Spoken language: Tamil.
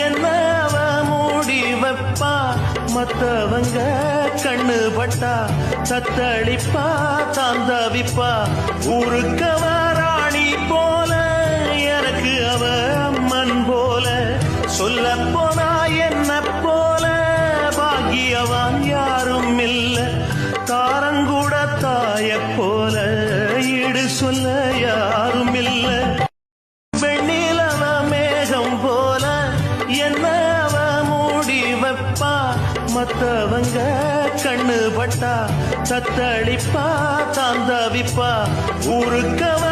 என்ன அவ மூடி வைப்பா, மத்தவங்க கண்ணு பட்டா தத்தளிப்பா தாந்தவிப்பா. ஊருக்கவ ராணி போல, எனக்கு அவ அம்மன் போல. சொல்ல போனா என்ன போல பாக்கியவான் யாரும் இல்ல. தாரங்கூட தாய போல ஈடு சொல்ல யாரும் இல்ல. வெண்ணிலவ மேகம் போல என்ன அவ மூடி வைப்பா, மத்தவங்க கண்ணு பட்டா தத்தளிப்பா தாந்தவிப்பா. ஊருக்கவ